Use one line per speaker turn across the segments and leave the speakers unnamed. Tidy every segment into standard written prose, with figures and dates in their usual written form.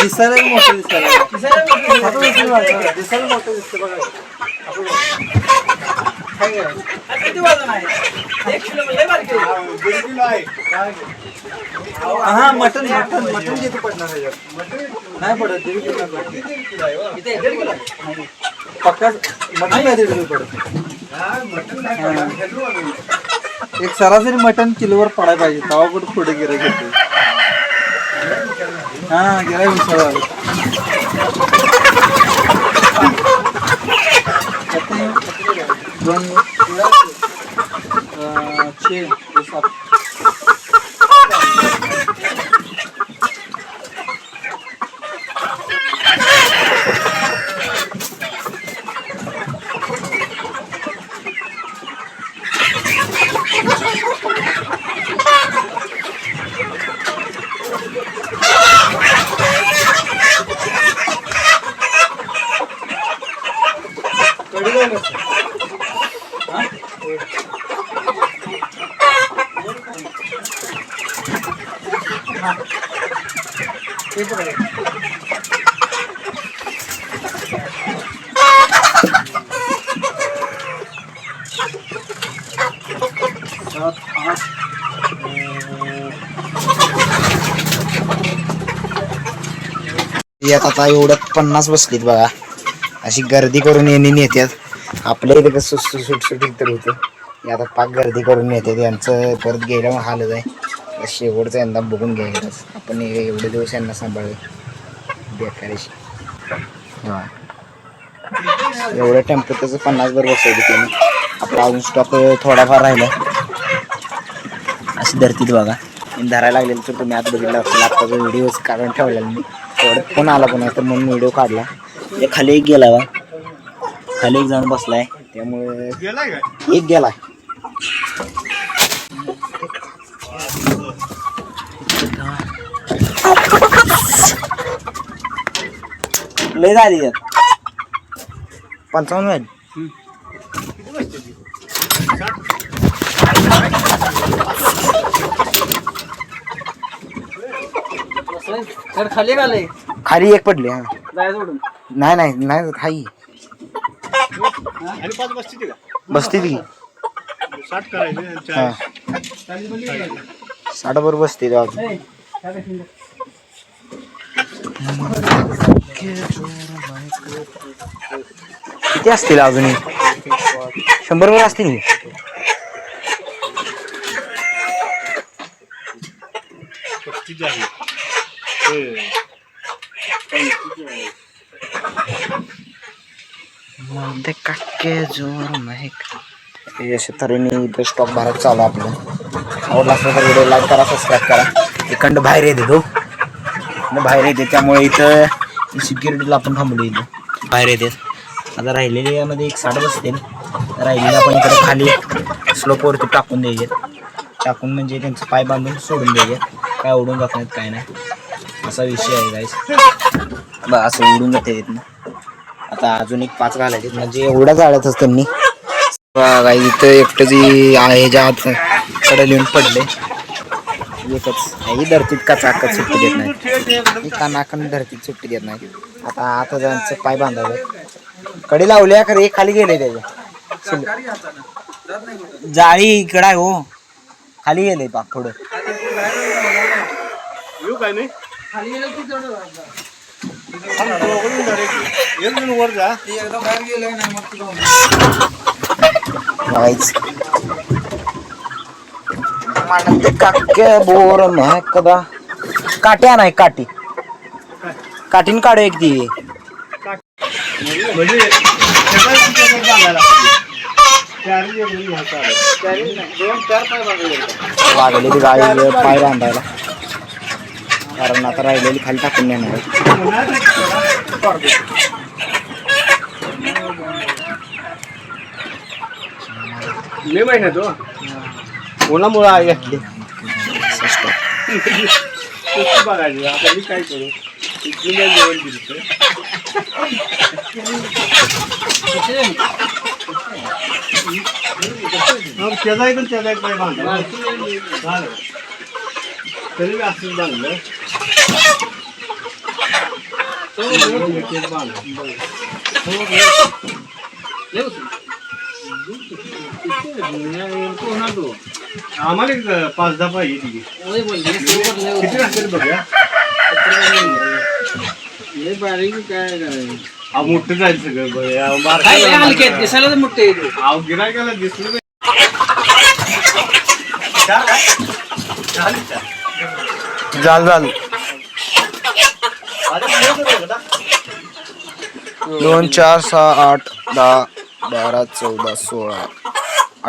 दिसायला मोठं दिसायला मोठं दिसतं बघा. किती वजन आहे? 1 किलो लय बारकी आहे. 1 किलो आहे. हा मटन मटन मटन किती पडणार आहे? नाही पडत. 1 किलो पडत. किती 1 किलो? पक्का मटन काय 1 किलो पडत. एक सरासरी मटन किलोवर पडायला पाहिजे तेव्हा कुठे पुढे गिराईक घेतो. हा गिराईक विचार आलं. दोन 6 7
यात आता एवढं 50 बसलीत बघा. अशी गर्दी करून नेत्यात. आपल्या इथे कसं सुटसुटीत तर होतं. आता पाक गर्दी करून नेतात. यांचं परत गेल्यावर हालत आहे. शेवटचं यंदा बघून घ्यायचं. आपण एवढे दिवस यांना सांभाळले बेकारीशी. एवढं टेम्परेचरचं 50 वर बसवली त्यांनी. आपला अजून स्टॉक थोडाफार राहिला. अशी धरतीत बघा. धरायला लागलेलं तर तुम्ही आता बघितलं असेल. आत्ताचा व्हिडिओ काढून ठेवलेला मी. थोडं फोन आला पुन्हा तर म्हणून व्हिडिओ काढला. ते खाली एक गेला बा. खाली एक जाऊन बसलाय. त्यामुळे एक गेलाय. लय झाली 55 व्हायला.
तर खाली घाले
खाली एक पडली. हा
जाय सोडून
नाही खाई
आणि 5 बसती का
बसते ती
60 करायचे
हा 60 बरोबर बसते ती अजून. किती असतील अजून 100 वर असतील. अशा तऱ्हेने इथं स्टॉक भरायला चालू आहे आपलं. आवडला असलं तर व्हिडिओ लाईक करा, सबस्क्राईब करा. इकडं बाहेर येते तो बाहेर येते त्यामुळे इथं सिक्युरिटीला आपण थांबलो. इथं बाहेर येते. आता राहिलेले यामध्ये 60 बसतील. राहिलेले आपण इकडे खाली स्लोपवरती टाकून द्यायचे. टाकून म्हणजे त्यांचं पाय बांधून सोडून द्यायचे. काय उडून जात नाहीत काय नाही असा विषय आहे गाईस. बा असं उडून जाते येत ना. आता अजून एक 5 घालायचे म्हणजे एवढ्या जाळ्यातच त्यांनी इथं एकटं जी आहे ज्या आत कडे लिहून पडले एकच ही धरतीत का चाकत सुट्टी देत नाही. कानाकन धरतीत सुट्टी देत नाही. आता त्यांचं पाय बांधायचं कडे लावल्या खरं हे खाली गेले त्याच्या जाळी इकडं आहे हो खाली गेले पाक थोडं
येऊ काय नाही
खाली गेलं की तेवढं
वर जा
एकदा बाहेर गेलं नाही मग तुला
काक्या बोर कदा काट्या नाही काठीन काढू एक ती
म्हणजे
लागले ती गाडी पाय बांधायला कारण आता राहिलेली खाली टाकून नेणार.
मे महिन्यात उन्हामुळे आहे बघायची आता मी काय करू जेवण दिलं त्याचा एक पाय बांधला तरी असं बांधलं आम्हाला 5-10 पाहिजे किती असतील बघा मोठं जाईल सगळं
दिसायला तर मोठे
गिरायकाला दिसलं
झाल 2 4 6 8 10 12 14 16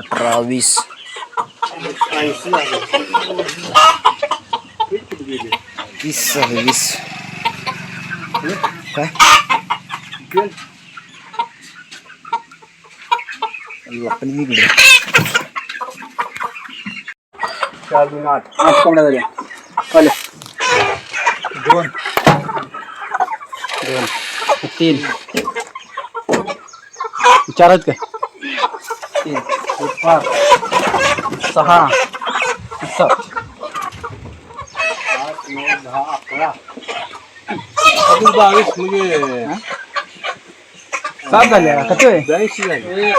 18 20 20 काय आपण इकडे
8 कोंबड्या झाल्या आले 2 3 विचारत काय 3 5 6 7
8 9 10 11 अजून 22 म्हणजे
7 झाल्या किती
82 झाले 1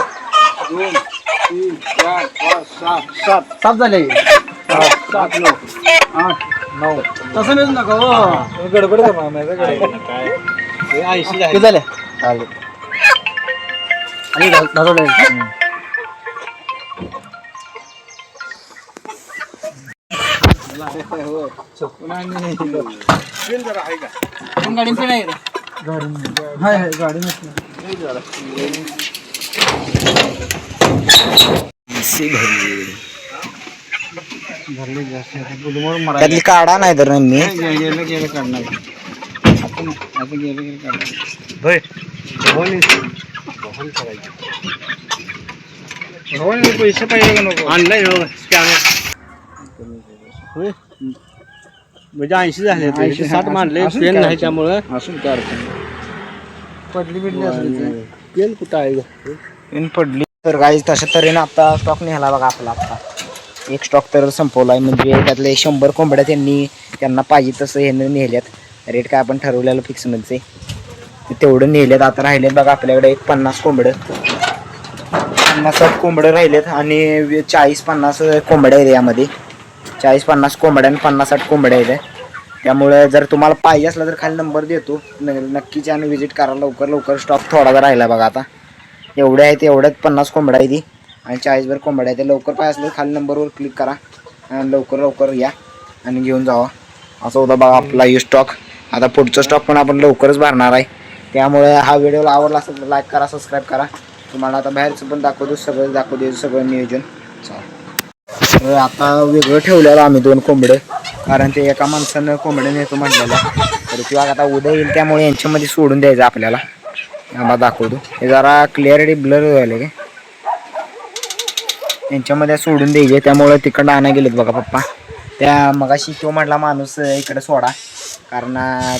2 3 4 5 6 7
झाले
7 9
8 9 तसं मिळून नका हो गडबड कर
काय हे 80 झाले
किती झाल्या
आले
आणि धावले
जरा आहे का
गाडी नाही गाडी
त्यातली काढा नाही तर मी
पैसे पाहिजे का नको
ऑनलाईन म्हणजे 80 झाले 60 मानले पेन नाही त्यामुळं
असून काय अडचण पडली बिडली असली
पेन कुठं आहे
पेन पडली तर काही तशा तऱ्हेने आता स्टॉक निघाला बघा आपला आता एक स्टॉक तर संपवलाय म्हणजे त्यातले 100 कोंबड्या त्यांना पाहिजे तसं हे नेल्यात रेट काय आपण ठरवलेलं फिक्स म्हणजे तेवढं नेल्यात आता राहिलेत बघा आपल्याकडे एक 50 कोंबडं 50-60 कोंबडं राहिलेत आणि 40-50 कोंबड्या आहेत यामध्ये 40-50 कोंबड्या आणि 50-60 कोंबड्या आहेत त्यामुळे जर तुम्हाला पाहिजे असला तर खाली नंबर देतो नक्कीच आणि विजिट करा लवकर स्टॉक थोडा राहिला बघा आता एवढ्या आहेत एवढ्यात 50 कोंबड्या आहेत आणि 40 कोंबड्या आहेत लवकर पाहिजे असलं तर खाली नंबरवर क्लिक करा आणि लवकर या आणि घेऊन जावा असं होता बघा आपला यू स्टॉक आता पुढचा स्टॉक पण आपण लवकरच भरणार आहे त्यामुळे हा व्हिडिओ आवडला असेल तर लाईक करा सबस्क्राईब करा तुम्हाला आता बाहेरचं पण दाखवतो सगळं नियोजन तर आता वेगळं ठेवलेलं आम्ही 2 कोंबडे कारण ते एका माणसानं कोंबडे नेतो म्हटलेलं तर किंवा आता उद्या येईल त्यामुळे यांच्यामध्ये सोडून द्यायचं आपल्याला आम्हाला दाखवतो हे जरा क्लिअरिटी ब्लर झाले काय यांच्यामध्ये सोडून द्यायचे त्यामुळे तिकडं आणा गेलेत बघा पप्पा त्या मगाशी तो म्हटला माणूस इकडे सोडा कारण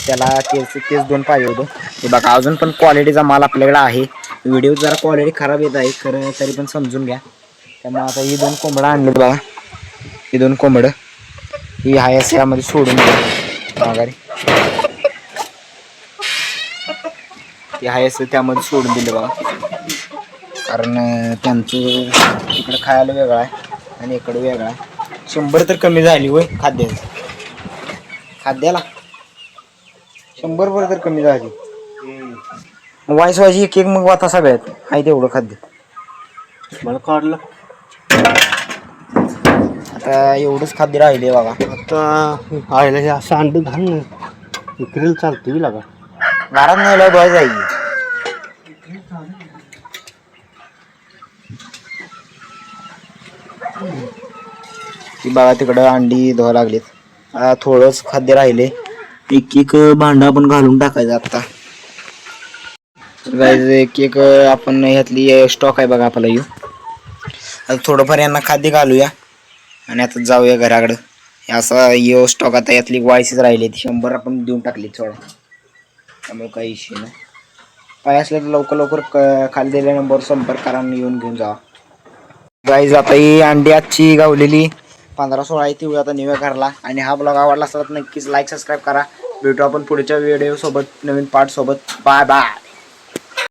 त्याला तेच 2 पाहिजे होतं ते बघा अजून पण क्वालिटीचा माल आपल्याकडे आहे व्हिडिओ जरा क्वालिटी खराब येत आहे खरं तरी पण समजून घ्या त्यामुळे आता ही 2 कोंबडं आणलेत बघा ही 2 कोंबडं ही आहे असं यामध्ये सोडून द्या माघारी ती आहे असं त्यामध्ये सोडून दिलं बघा कारण त्यांचं इकडं खायला वेगळं आहे आणि इकडं वेगळं आहे 100 तर कमी झाली होय खाद्याला 100 वर तर कमी झाली वाईस एक मग आता सगळ्यात आहे तेवढं खाद्य
मला काढलं
आता एवढंच खाद्य राहिले बघा
आता आयला हे असं अंड घाल ना विक्रीला चालतं लागा
घरात नाही धुवायचं जाईल ती बघा तिकडं अंडी धुवा लागलीत थोडंच खाद्य राहिले एक भांडा आपण घालून टाकायचं आता एक आपण ह्यातली स्टॉक आहे बघा आपला यू आता थोडंफार यांना खाद्य घालूया आणि आता जाऊया घराकडं असा यो स्टॉक आता यातली वायसीच राहिली 100 आपण देऊन टाकली थोडं त्यामुळे काही इश्यू नाही पाय असले तर लवकर खाली दिलेल्या नंबरवर संपर्क करा येऊन घेऊन जावा गाईज आता ही अंडी आजची गावलेली 15-16 आहे ती आता निव्या घरला आणि हा ब्लॉग आवडला असला तर नक्कीच लाईक सबस्क्राईब करा भेटू आपण पुढच्या व्हिडिओ सोबत नवीन पार्ट सोबत बाय